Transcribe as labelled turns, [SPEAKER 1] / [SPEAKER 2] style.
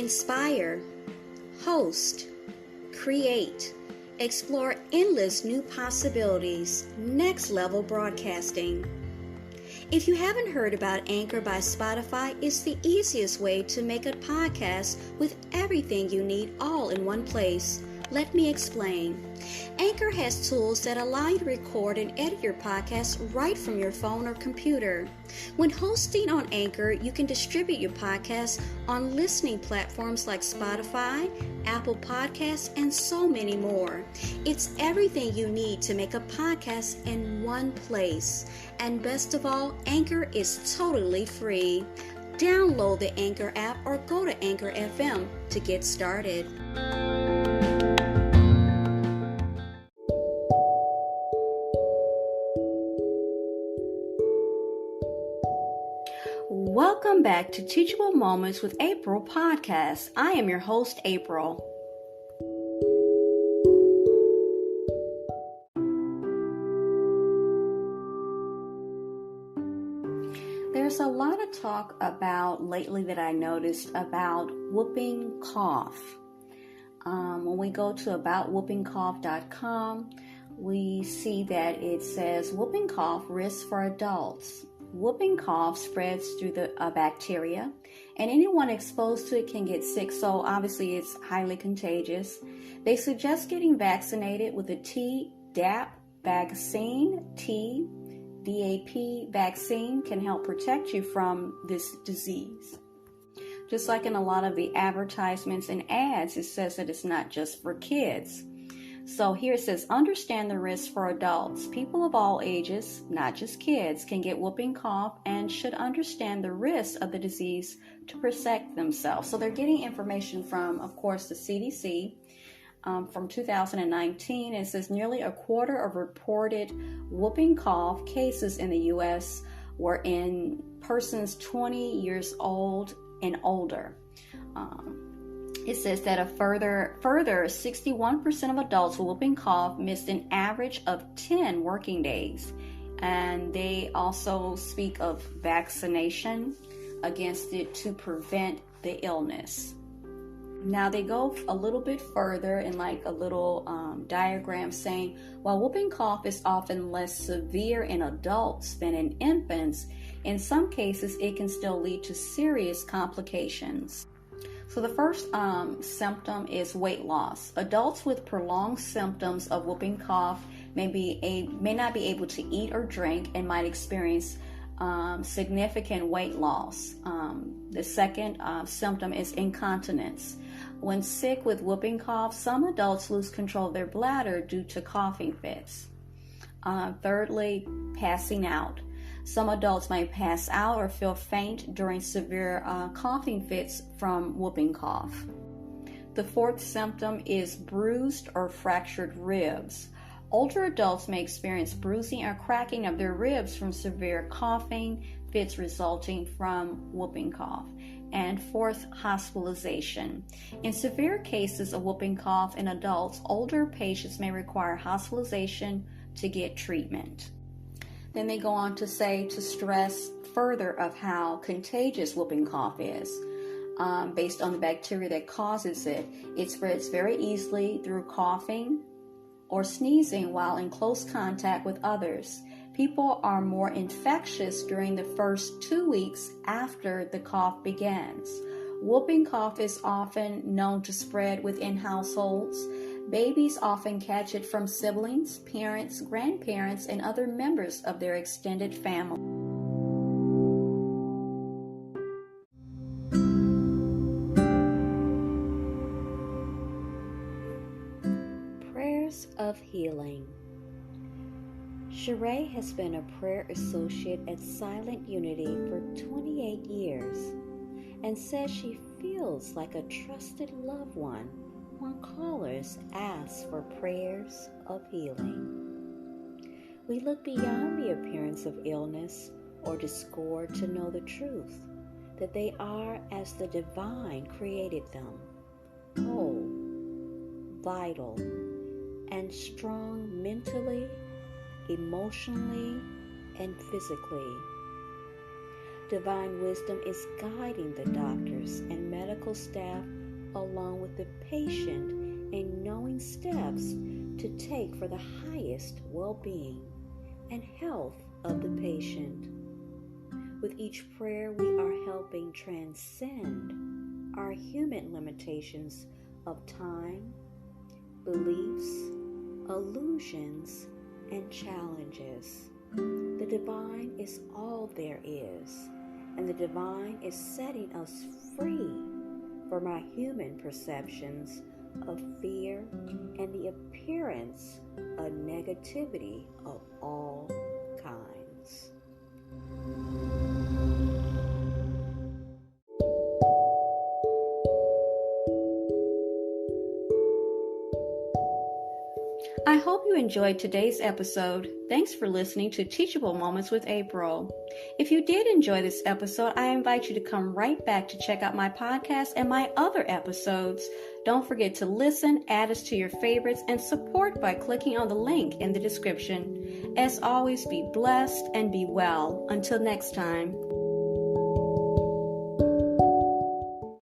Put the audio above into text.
[SPEAKER 1] inspire, host, create, explore endless new possibilities, next level broadcasting. If you haven't heard about Anchor by Spotify, it's the easiest way to make a podcast with everything you need all in one place. Let me explain. Anchor has tools that allow you to record and edit your podcast right from your phone or computer. When hosting on Anchor, you can distribute your podcast on listening platforms like Spotify, Apple Podcasts, and so many more. It's everything you need to make a podcast in one place. And best of all, Anchor is totally free. Download the Anchor app or go to Anchor FM to get started. Welcome back to Teachable Moments with April podcast. I am your host, April. There's a lot of talk about lately that I noticed about whooping cough. When we go to aboutwhoopingcough.com, we see that it says whooping cough risks for adults. Whooping cough spreads through the bacteria, and anyone exposed to it can get sick, so obviously it's highly contagious. They suggest getting vaccinated with a Tdap vaccine. Tdap vaccine can help protect you from this disease. Just like in a lot of the advertisements and ads, it says that it's not just for kids. So here it says, understand the risks for adults. People of all ages, not just kids, can get whooping cough and should understand the risks of the disease to protect themselves. So they're getting information from, of course, the CDC from 2019. It says nearly a quarter of reported whooping cough cases in the U.S. were in persons 20 years old and older. It says that a further 61% of adults with whooping cough missed an average of 10 working days. And they also speak of vaccination against it to prevent the illness. Now they go a little bit further in like a little diagram saying, while whooping cough is often less severe in adults than in infants, in some cases it can still lead to serious complications. So the first symptom is weight loss. Adults with prolonged symptoms of whooping cough may not be able to eat or drink and might experience significant weight loss. The second symptom is incontinence. When sick with whooping cough, some adults lose control of their bladder due to coughing fits. Thirdly, passing out. Some adults may pass out or feel faint during severe coughing fits from whooping cough. The fourth symptom is bruised or fractured ribs. Older adults may experience bruising or cracking of their ribs from severe coughing fits resulting from whooping cough. And fourth, hospitalization. In severe cases of whooping cough in adults, older patients may require hospitalization to get treatment. Then they go on to say to stress further of how contagious whooping cough is. Based on the bacteria that causes it, it spreads very easily through coughing or sneezing while in close contact with others. People are more infectious during the first 2 weeks after the cough begins. Whooping cough is often known to spread within households. Babies often catch it from siblings, parents, grandparents, and other members of their extended family. Prayers of Healing. Sheree has been a prayer associate at Silent Unity for 28 years and says she feels like a trusted loved one when callers ask for prayers of healing. We look beyond the appearance of illness or discord to know the truth, that they are as the divine created them, whole, vital, and strong mentally, emotionally, and physically. Divine wisdom is guiding the doctors and medical staff along with the patient and knowing steps to take for the highest well-being and health of the patient. With each prayer, we are helping transcend our human limitations of time, beliefs, illusions, and challenges. The divine is all there is, and the divine is setting us free from our human perceptions of fear and the appearance of negativity of all kinds. I hope you enjoyed today's episode. Thanks for listening to Teachable Moments with April. If you did enjoy this episode, I invite you to come right back to check out my podcast and my other episodes. Don't forget to listen, add us to your favorites, and support by clicking on the link in the description. As always, be blessed and be well. Until next time.